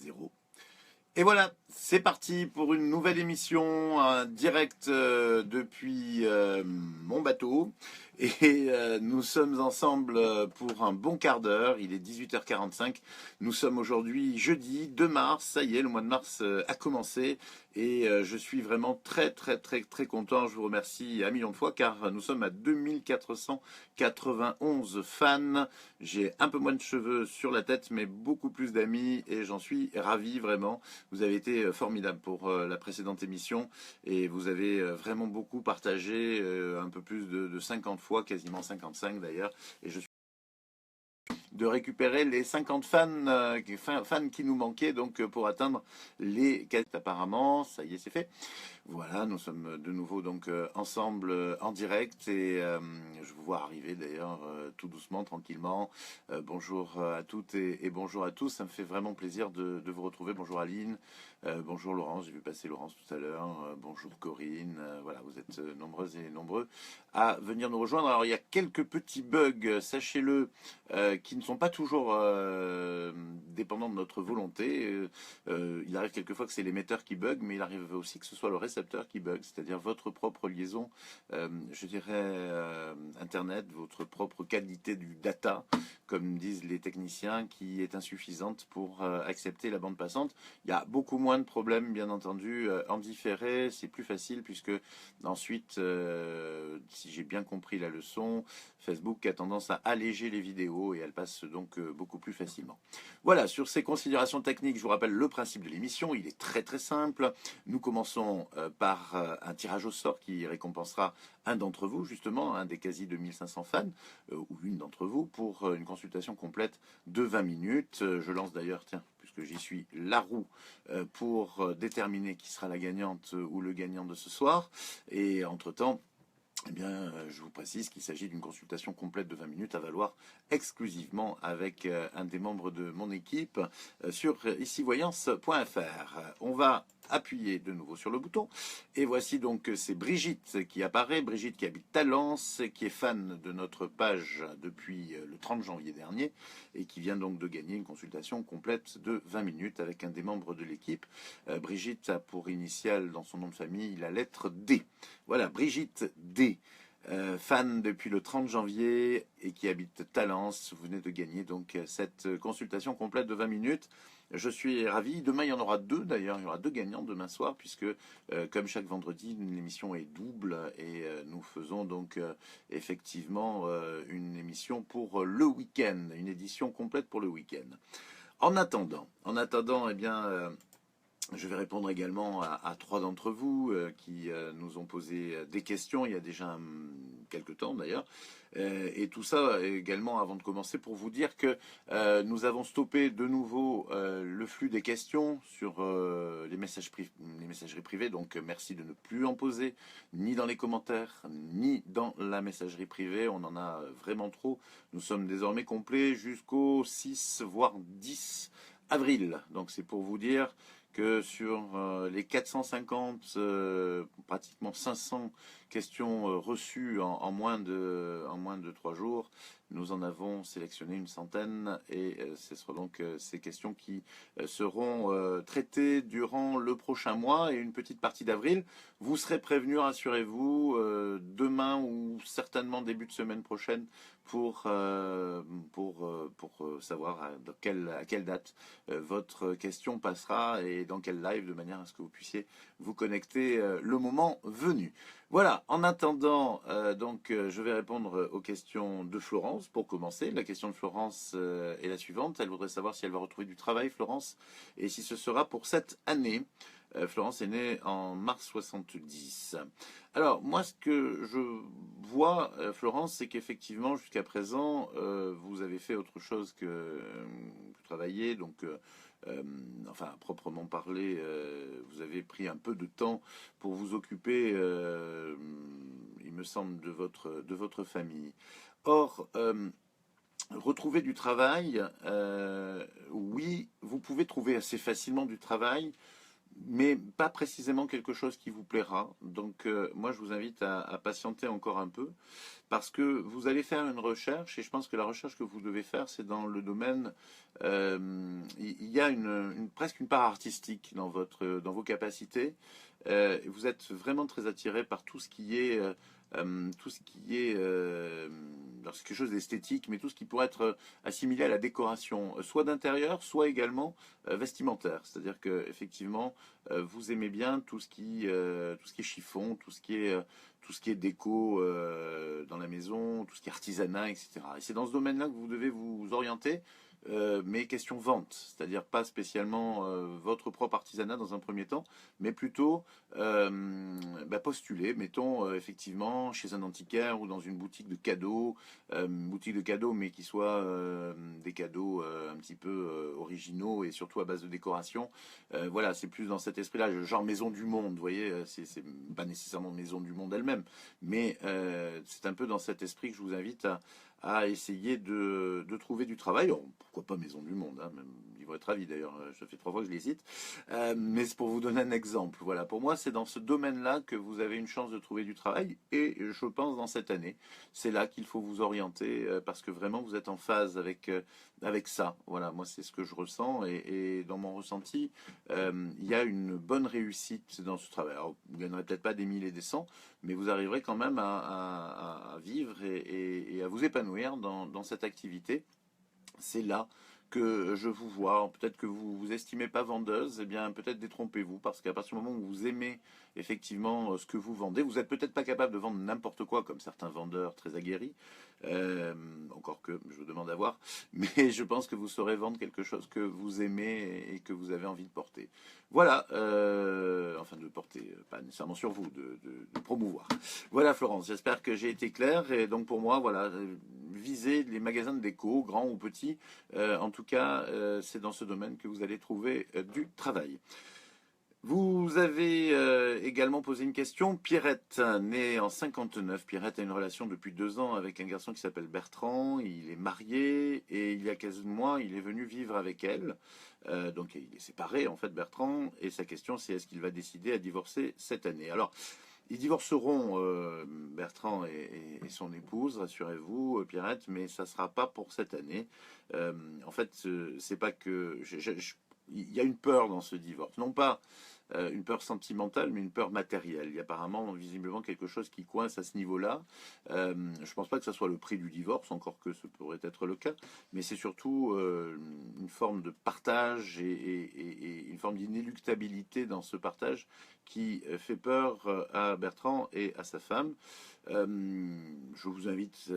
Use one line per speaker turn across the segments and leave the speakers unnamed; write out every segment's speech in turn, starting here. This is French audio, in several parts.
0. Et voilà, c'est parti pour une nouvelle émission, un direct depuis mon bateau. Et nous sommes ensemble pour un bon quart d'heure. Il est 18h45. Nous sommes aujourd'hui jeudi 2 mars. Ça y est, le mois de mars a commencé. Et je suis vraiment très content. Je vous remercie un million de fois car nous sommes à 2491 fans. J'ai un peu moins de cheveux sur la tête mais beaucoup plus d'amis et j'en suis ravi vraiment. Vous avez été formidable pour la précédente émission et vous avez vraiment beaucoup partagé, un peu plus de 50 fois, quasiment 55 d'ailleurs. Et je suis de récupérer les 50 fans qui nous manquaient donc pour atteindre les 4 apparemment. Ça y est, c'est fait. Voilà, nous sommes de nouveau donc ensemble en direct et je vous vois arriver d'ailleurs tout doucement, tranquillement. Bonjour à toutes et bonjour à tous. Ça me fait vraiment plaisir de vous retrouver. Bonjour Aline, bonjour Laurence. J'ai vu passer Laurence tout à l'heure. Bonjour Corinne. Voilà, vous êtes nombreuses et nombreux à venir nous rejoindre. Alors il y a quelques petits bugs, sachez-le, qui ne sont pas toujours dépendants de notre volonté. Il arrive quelquefois que c'est l'émetteur qui bug, mais il arrive aussi que ce soit le récepteur qui bug, c'est-à-dire votre propre liaison, je dirais Internet, votre propre qualité du data, comme disent les techniciens, qui est insuffisante pour accepter la bande passante. Il y a beaucoup moins de problèmes, bien entendu, en différé, c'est plus facile puisque ensuite, si j'ai bien compris la leçon, Facebook a tendance à alléger les vidéos et elles passent donc beaucoup plus facilement. Voilà, sur ces considérations techniques, je vous rappelle le principe de l'émission, il est très simple. Nous commençons par un tirage au sort qui récompensera un d'entre vous, justement, un des quasi 2500 fans, ou une d'entre vous, pour une consultation complète de 20 minutes. Je lance d'ailleurs, tiens, puisque j'y suis, la roue pour déterminer qui sera la gagnante ou le gagnant de ce soir. Et entre-temps, eh bien, je vous précise qu'il s'agit d'une consultation complète de 20 minutes à valoir exclusivement avec un des membres de mon équipe sur icivoyance.fr. On va appuyer de nouveau sur le bouton et voici donc c'est Brigitte qui apparaît, Brigitte qui habite Talence, qui est fan de notre page depuis le 30 janvier dernier et qui vient donc de gagner une consultation complète de 20 minutes avec un des membres de l'équipe. Brigitte a pour initiale dans son nom de famille la lettre D. Voilà, Brigitte D. Fan depuis le 30 janvier et qui habite Talence. Vous venez de gagner donc cette consultation complète de 20 minutes. Je suis ravi. Demain, il y en aura deux d'ailleurs. Il y aura deux gagnants demain soir puisque, comme chaque vendredi, l'émission est double et nous faisons donc effectivement une émission pour le week-end, une édition complète pour le week-end. En attendant, eh bien... je vais répondre également à trois d'entre vous qui nous ont posé des questions il y a déjà quelques temps d'ailleurs. Et tout ça également avant de commencer pour vous dire que nous avons stoppé de nouveau le flux des questions sur les messageries privées. Donc merci de ne plus en poser ni dans les commentaires ni dans la messagerie privée. On en a vraiment trop. Nous sommes désormais complets jusqu'au 6 voire 10 avril. Donc c'est pour vous dire que sur les 450, pratiquement 500 questions reçues en moins de 3 jours, nous en avons sélectionné une centaine et ce sera donc ces questions qui seront traitées durant le prochain mois et une petite partie d'avril. Vous serez prévenus, rassurez-vous, demain ou certainement début de semaine prochaine pour savoir à quelle date votre question passera et dans quel live, de manière à ce que vous puissiez vous connecter le moment venu. Voilà, en attendant, je vais répondre aux questions de Florence pour commencer. La question de Florence est la suivante. Elle voudrait savoir si elle va retrouver du travail, Florence, et si ce sera pour cette année. Florence est née en mars 70. Alors, moi, ce que je vois, Florence, c'est qu'effectivement, jusqu'à présent, vous avez fait autre chose que travailler. Donc, enfin, à proprement parler, vous avez pris un peu de temps pour vous occuper, il me semble, de votre famille. Or, retrouver du travail, oui, vous pouvez trouver assez facilement du travail, mais pas précisément quelque chose qui vous plaira. Donc moi je vous invite à patienter encore un peu parce que vous allez faire une recherche et je pense que la recherche que vous devez faire c'est dans le domaine, il y a presque une part artistique dans vos capacités. Vous êtes vraiment très attiré par tout ce qui est alors c'est quelque chose d'esthétique, mais tout ce qui pourrait être assimilé à la décoration, soit d'intérieur, soit également vestimentaire. C'est-à-dire que effectivement, vous aimez bien tout ce qui est chiffon, tout ce qui est déco dans la maison, tout ce qui est artisanat, etc. Et c'est dans ce domaine-là que vous devez vous orienter. Mais question vente, c'est-à-dire pas spécialement votre propre artisanat dans un premier temps, mais plutôt postuler, mettons effectivement chez un antiquaire ou dans une boutique de cadeaux, mais qui soit des cadeaux un petit peu originaux et surtout à base de décoration. Voilà, c'est plus dans cet esprit-là, genre Maison du Monde, vous voyez, c'est pas nécessairement Maison du Monde elle-même, mais c'est un peu dans cet esprit que je vous invite à essayer de trouver du travail. Alors, pourquoi pas Maison du Monde, hein, même, ils vont être ravis d'ailleurs, ça fait 3 fois que je les cite. Mais c'est pour vous donner un exemple. Voilà, pour moi, c'est dans ce domaine-là que vous avez une chance de trouver du travail et je pense dans cette année, c'est là qu'il faut vous orienter parce que vraiment vous êtes en phase avec ça. Voilà, moi c'est ce que je ressens et dans mon ressenti, il y a une bonne réussite dans ce travail. Alors, vous ne gagnerez peut-être pas des mille et des cents, mais vous arriverez quand même à vivre et à vous épanouir dans cette activité. C'est là que je vous vois. Peut-être que vous vous estimez pas vendeuse, eh bien peut-être détrompez-vous, parce qu'à partir du moment où vous aimez effectivement ce que vous vendez, vous n'êtes peut-être pas capable de vendre n'importe quoi comme certains vendeurs très aguerris, encore que je vous demande à voir, mais je pense que vous saurez vendre quelque chose que vous aimez et que vous avez envie de porter. Voilà, enfin de porter, pas nécessairement sur vous, de promouvoir. Voilà Florence, j'espère que j'ai été clair et donc pour moi, voilà, visez les magasins de déco, grands ou petits, en tout cas, c'est dans ce domaine que vous allez trouver du travail. Vous avez également posé une question. Pierrette, née en 59. Pierrette a une relation depuis 2 ans avec un garçon qui s'appelle Bertrand. Il est marié et il y a 15 mois, il est venu vivre avec elle. Donc il est séparé en fait, Bertrand. Et sa question, c'est est-ce qu'il va décider à divorcer cette année? Alors, ils divorceront, Bertrand et son épouse, rassurez-vous, Pierrette, mais ça ne sera pas pour cette année. En fait, c'est pas que... il y a une peur dans ce divorce. Non pas une peur sentimentale, mais une peur matérielle. Il y a apparemment, visiblement, quelque chose qui coince à ce niveau-là. Je ne pense pas que ce soit le prix du divorce, encore que ce pourrait être le cas, mais c'est surtout une forme de partage et une forme d'inéluctabilité dans ce partage qui fait peur à Bertrand et à sa femme. Je vous invite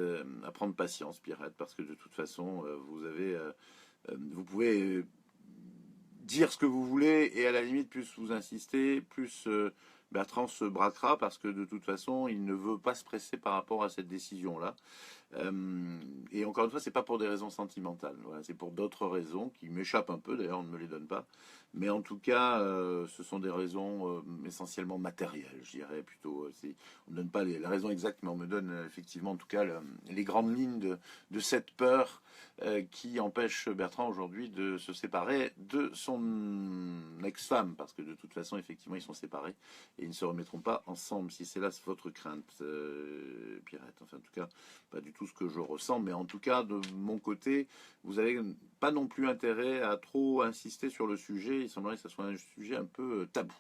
à prendre patience, Pierrette, parce que de toute façon, vous pouvez dire ce que vous voulez et à la limite, plus vous insistez, plus Bertrand se braquera parce que de toute façon, il ne veut pas se presser par rapport à cette décision-là. Et encore une fois, c'est pas pour des raisons sentimentales. Voilà, c'est pour d'autres raisons qui m'échappent un peu. D'ailleurs, on ne me les donne pas. Mais en tout cas, ce sont des raisons essentiellement matérielles, je dirais plutôt. On ne donne pas la raison exacte, mais on me donne effectivement, en tout cas, les grandes lignes de cette peur qui empêche Bertrand aujourd'hui de se séparer de son ex-femme, parce que de toute façon, effectivement, ils sont séparés et ils ne se remettront pas ensemble. Si c'est là votre crainte, Pierrette. Enfin, en tout cas, pas du tout ce que je ressens, mais en tout cas, de mon côté, vous n'avez pas non plus intérêt à trop insister sur le sujet. Il semblerait que ce soit un sujet un peu tabou.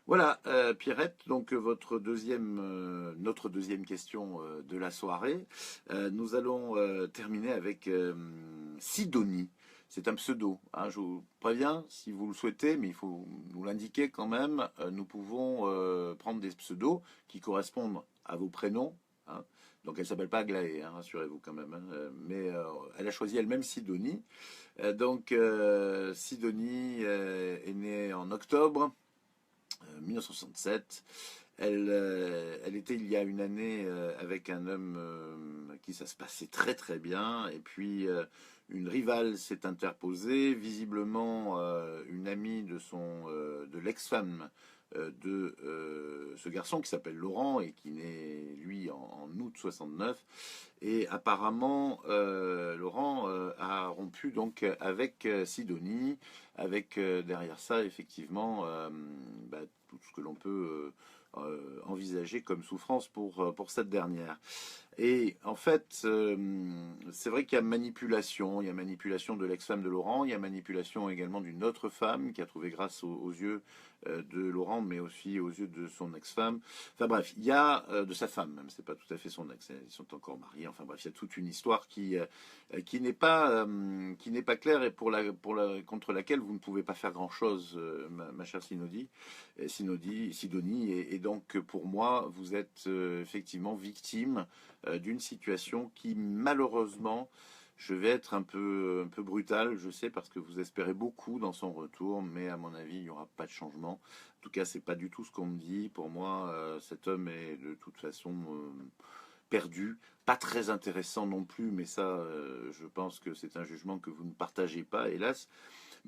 Voilà, Pierrette, donc notre deuxième question de la soirée. Nous allons terminer avec Sidonie. C'est un pseudo, hein, je vous préviens, si vous le souhaitez, mais il faut nous l'indiquer quand même. Nous pouvons prendre des pseudos qui correspondent à vos prénoms. Hein. Donc elle ne s'appelle pas Aglaé, hein, rassurez-vous quand même. Hein. Mais elle a choisi elle-même Sidonie. Sidonie est née en octobre 1967. Elle était il y a une année avec un homme qui ça se passait très très bien. Et puis une rivale s'est interposée, visiblement une amie de l'ex-femme de ce garçon qui s'appelle Laurent et qui naît lui en août 69. Et apparemment, Laurent a rompu donc avec Sidonie, avec derrière ça effectivement tout ce que l'on peut envisager comme souffrance pour cette dernière. Et en fait, c'est vrai qu'il y a manipulation. Il y a manipulation de l'ex-femme de Laurent. Il y a manipulation également d'une autre femme qui a trouvé grâce aux yeux de Laurent, mais aussi aux yeux de son ex-femme. Enfin bref, il y a de sa femme même. C'est pas tout à fait son ex. Ils sont encore mariés. Enfin bref, il y a toute une histoire qui n'est pas claire et contre laquelle vous ne pouvez pas faire grand-chose, ma chère Sidonie. Et donc pour moi, vous êtes effectivement victime d'une situation qui malheureusement, je vais être un peu brutal, je sais, parce que vous espérez beaucoup dans son retour, mais à mon avis, il n'y aura pas de changement. En tout cas, c'est pas du tout ce qu'on me dit. Pour moi, cet homme est de toute façon perdu, pas très intéressant non plus, mais ça, je pense que c'est un jugement que vous ne partagez pas, hélas.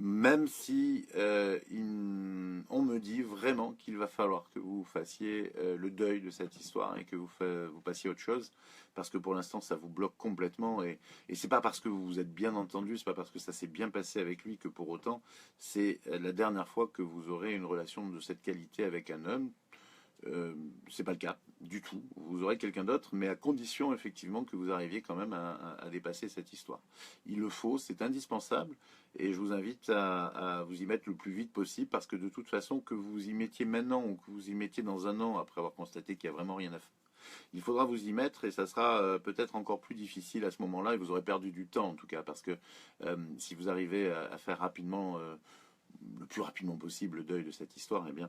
Même si on me dit vraiment qu'il va falloir que vous fassiez le deuil de cette histoire et que vous passiez à autre chose, parce que pour l'instant ça vous bloque complètement et c'est pas parce que vous vous êtes bien entendu, c'est pas parce que ça s'est bien passé avec lui que pour autant c'est la dernière fois que vous aurez une relation de cette qualité avec un homme. C'est pas le cas du tout. Vous aurez quelqu'un d'autre, mais à condition effectivement que vous arriviez quand même à dépasser cette histoire. Il le faut, c'est indispensable, et je vous invite à vous y mettre le plus vite possible, parce que de toute façon, que vous y mettiez maintenant ou que vous y mettiez dans un an après avoir constaté qu'il n'y a vraiment rien à faire, il faudra vous y mettre et ça sera peut-être encore plus difficile à ce moment-là, et vous aurez perdu du temps en tout cas, parce que si vous arrivez à faire rapidement, le plus rapidement possible, le deuil de cette histoire, eh bien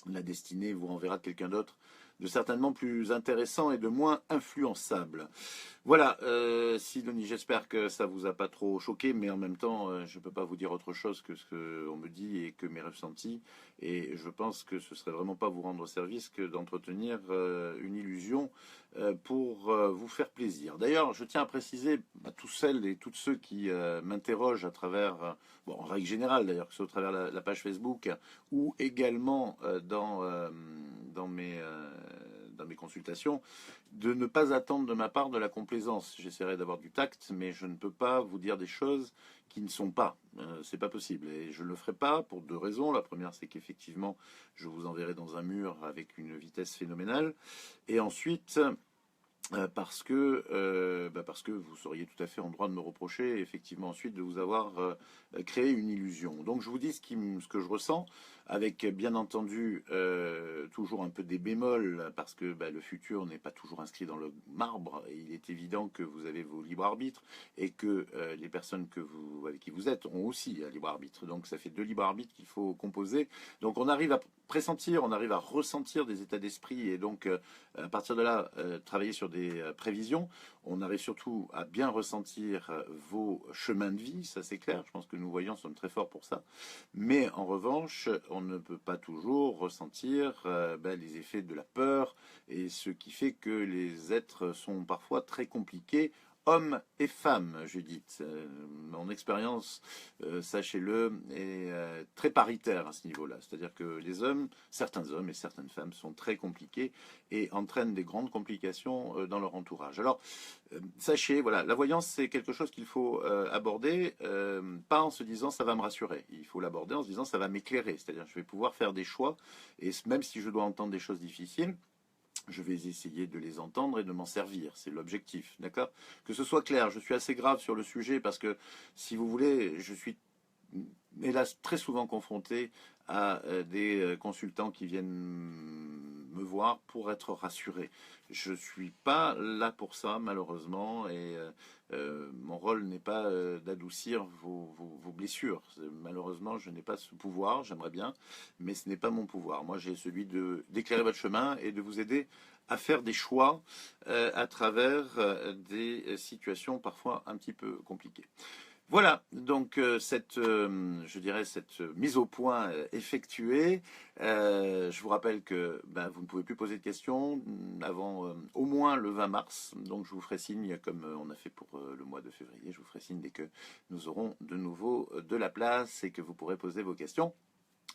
la destinée vous renverra quelqu'un d'autre, de certainement plus intéressant et de moins influençable. Voilà, Sidonie, j'espère que ça vous a pas trop choqué, mais en même temps, je ne peux pas vous dire autre chose que ce qu'on me dit et que mes ressentis, et je pense que ce serait vraiment pas vous rendre service que d'entretenir une illusion pour vous faire plaisir. D'ailleurs, je tiens à préciser à tous celles et tous ceux qui m'interrogent à travers, bon, en règle générale d'ailleurs, que ce soit au travers la page Facebook ou également dans mes consultations, de ne pas attendre de ma part de la complaisance. J'essaierai d'avoir du tact, mais je ne peux pas vous dire des choses qui ne sont pas. C'est pas possible. Et je ne le ferai pas pour deux raisons. La première, c'est qu'effectivement, je vous enverrai dans un mur avec une vitesse phénoménale. Et ensuite, parce que vous seriez tout à fait en droit de me reprocher, effectivement, ensuite, de vous avoir créé une illusion. Donc, je vous dis ce que je ressens, avec bien entendu toujours un peu des bémols, parce que le futur n'est pas toujours inscrit dans le marbre, et il est évident que vous avez vos libres arbitres, et que les personnes avec qui vous êtes ont aussi un libre arbitre. Donc, ça fait deux libres arbitres qu'il faut composer. Donc, on arrive à pressentir, on arrive à ressentir des états d'esprit, et donc, à partir de là, travailler sur des prévisions. On arrive surtout à bien ressentir vos chemins de vie, ça c'est clair. Je pense que nous voyants sommes très forts pour ça. Mais en revanche, on ne peut pas toujours ressentir les effets de la peur, et ce qui fait que les êtres sont parfois très compliqués. Hommes et femmes, Judith. Mon expérience, sachez-le, est très paritaire à ce niveau-là. C'est-à-dire que certains hommes et certaines femmes sont très compliqués et entraînent des grandes complications dans leur entourage. Alors, sachez, voilà, la voyance, c'est quelque chose qu'il faut aborder, pas en se disant ça va me rassurer. Il faut l'aborder en se disant ça va m'éclairer. C'est-à-dire je vais pouvoir faire des choix, et même si je dois entendre des choses difficiles, je vais essayer de les entendre et de m'en servir. C'est l'objectif, d'accord? Que ce soit clair, je suis assez grave sur le sujet parce que, si vous voulez, je suis hélas très souvent confronté à des consultants qui viennent me voir pour être rassurés. Je ne suis pas là pour ça, malheureusement, et mon rôle n'est pas d'adoucir vos blessures. Malheureusement, je n'ai pas ce pouvoir, j'aimerais bien, mais ce n'est pas mon pouvoir. Moi, j'ai celui d'éclairer votre chemin et de vous aider à faire des choix à travers des situations parfois un petit peu compliquées. Voilà, donc je dirais cette mise au point effectuée. Je vous rappelle que vous ne pouvez plus poser de questions avant au moins le 20 mars. Donc je vous ferai signe, comme on a fait pour le mois de février, je vous ferai signe dès que nous aurons de nouveau de la place et que vous pourrez poser vos questions.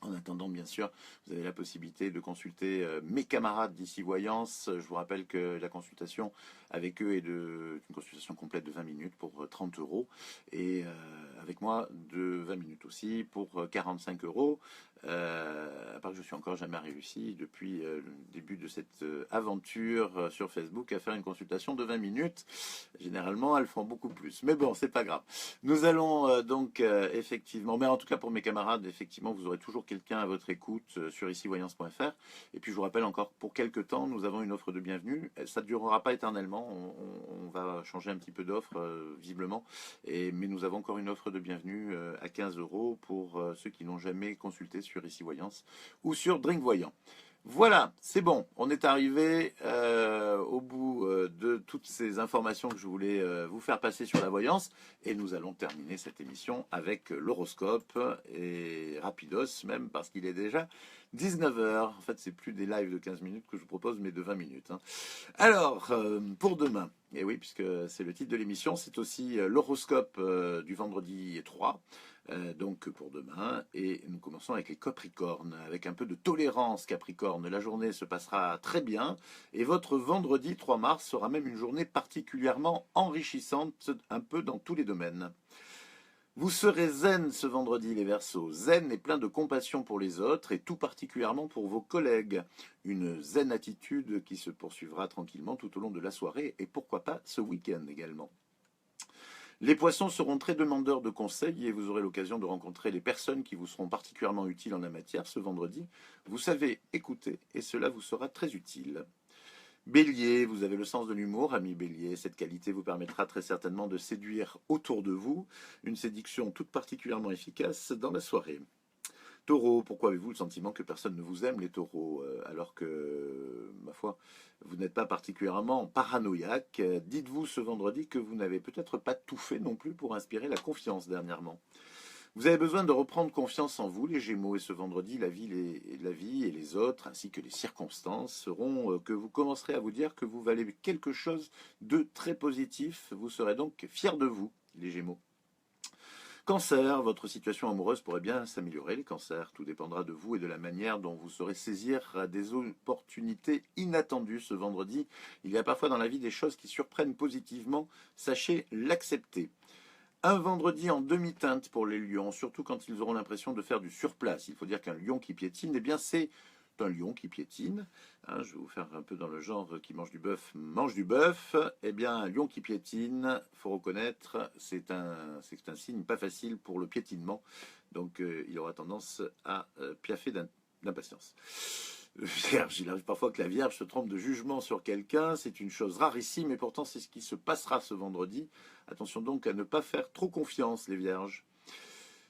En attendant, bien sûr, vous avez la possibilité de consulter mes camarades d'ici Voyance. Je vous rappelle que la consultation avec eux est une consultation complète de 20 minutes pour 30 euros. Et avec moi, de 20 minutes aussi pour 45 euros. À part que je suis encore jamais réussi depuis le début de cette aventure sur Facebook à faire une consultation de 20 minutes. Généralement, elles font beaucoup plus. Mais bon, c'est pas grave. Nous allons effectivement, mais en tout cas pour mes camarades, effectivement, vous aurez toujours quelqu'un à votre écoute sur icivoyance.fr. Et puis je vous rappelle encore, pour quelques temps, nous avons une offre de bienvenue. Ça ne durera pas éternellement, on va changer un petit peu d'offre, visiblement. Mais nous avons encore une offre de bienvenue à 15 euros pour ceux qui n'ont jamais consulté sur Ici-Voyance ou sur Drink Voyant. Voilà, c'est bon, on est arrivé au bout de toutes ces informations que je voulais vous faire passer sur la voyance et nous allons terminer cette émission avec l'horoscope et rapidos même parce qu'il est déjà 19 heures. En fait, c'est plus des lives de 15 minutes que je vous propose mais de 20 minutes. Hein. Alors, pour demain, et oui, puisque c'est le titre de l'émission, c'est aussi l'horoscope du vendredi 3. Donc pour demain, et nous commençons avec les Capricornes, avec un peu de tolérance Capricorne. La journée se passera très bien, et votre vendredi 3 mars sera même une journée particulièrement enrichissante, un peu dans tous les domaines. Vous serez zen ce vendredi, les Verseaux. Zen et plein de compassion pour les autres, et tout particulièrement pour vos collègues. Une zen attitude qui se poursuivra tranquillement tout au long de la soirée, et pourquoi pas ce week-end également. Les poissons seront très demandeurs de conseils et vous aurez l'occasion de rencontrer les personnes qui vous seront particulièrement utiles en la matière ce vendredi. Vous savez écouter et cela vous sera très utile. Bélier, vous avez le sens de l'humour, ami Bélier. Cette qualité vous permettra très certainement de séduire autour de vous, une séduction toute particulièrement efficace dans la soirée. Taureau, pourquoi avez-vous le sentiment que personne ne vous aime, les taureaux, alors que, ma foi, vous n'êtes pas particulièrement paranoïaque. Dites-vous ce vendredi que vous n'avez peut-être pas tout fait non plus pour inspirer la confiance dernièrement. Vous avez besoin de reprendre confiance en vous, les Gémeaux, et ce vendredi, la vie et les autres, ainsi que les circonstances, seront que vous commencerez à vous dire que vous valez quelque chose de très positif. Vous serez donc fiers de vous, les Gémeaux. Cancer, votre situation amoureuse pourrait bien s'améliorer. Les cancers, tout dépendra de vous et de la manière dont vous saurez saisir des opportunités inattendues ce vendredi. Il y a parfois dans la vie des choses qui surprennent positivement. Sachez l'accepter. Un vendredi en demi-teinte pour les lions, surtout quand ils auront l'impression de faire du surplace. Il faut dire qu'un lion qui piétine, eh bien c'est un lion qui piétine. Hein, je vais vous faire un peu dans le genre qui mange du bœuf, mange du bœuf. Eh bien, un lion qui piétine, il faut reconnaître, c'est un signe pas facile pour le piétinement. Donc, il aura tendance à piaffer d'impatience. Vierge, il arrive parfois que la Vierge se trompe de jugement sur quelqu'un, c'est une chose rarissime et pourtant c'est ce qui se passera ce vendredi. Attention donc à ne pas faire trop confiance, les Vierges.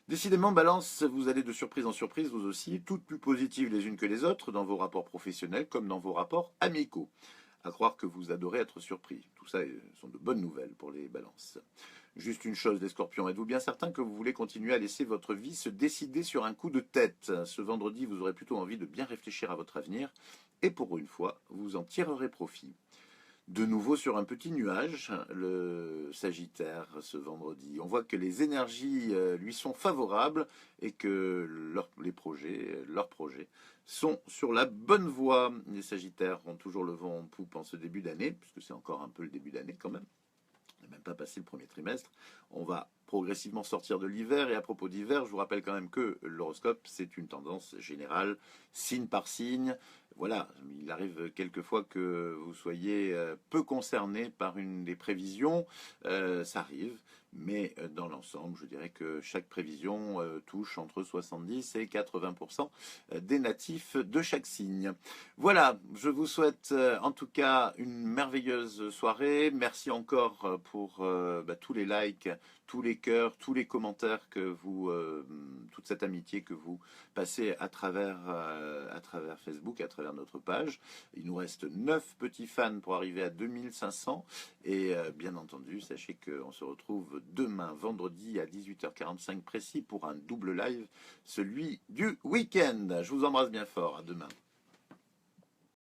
Décidément, Balance, vous allez de surprise en surprise, vous aussi, toutes plus positives les unes que les autres, dans vos rapports professionnels comme dans vos rapports amicaux. À croire que vous adorez être surpris. Tout ça sont de bonnes nouvelles pour les Balances. Juste une chose, les Scorpions, êtes-vous bien certain que vous voulez continuer à laisser votre vie se décider sur un coup de tête? Ce vendredi, vous aurez plutôt envie de bien réfléchir à votre avenir, et pour une fois, vous en tirerez profit. De nouveau sur un petit nuage, le Sagittaire ce vendredi. On voit que les énergies lui sont favorables et que leurs projets sont sur la bonne voie. Les Sagittaires ont toujours le vent en poupe en ce début d'année, puisque c'est encore un peu le début d'année quand même. On n'a même pas passé le premier trimestre. On va progressivement sortir de l'hiver. Et à propos d'hiver, je vous rappelle quand même que l'horoscope, c'est une tendance générale, signe par signe. Voilà, il arrive quelquefois que vous soyez peu concerné par une des prévisions. Ça arrive. Mais dans l'ensemble, je dirais que chaque prévision touche entre 70 et 80% des natifs de chaque signe. Voilà, je vous souhaite en tout cas une merveilleuse soirée. Merci encore pour tous les likes, tous les cœurs, tous les commentaires que toute cette amitié que vous passez à travers Facebook, à travers travers notre page. Il nous reste 9 petits fans pour arriver à 2500. Et bien entendu, sachez qu'on se retrouve demain, vendredi, à 18h45 précis pour un double live, celui du week-end. Je vous embrasse bien fort. À demain.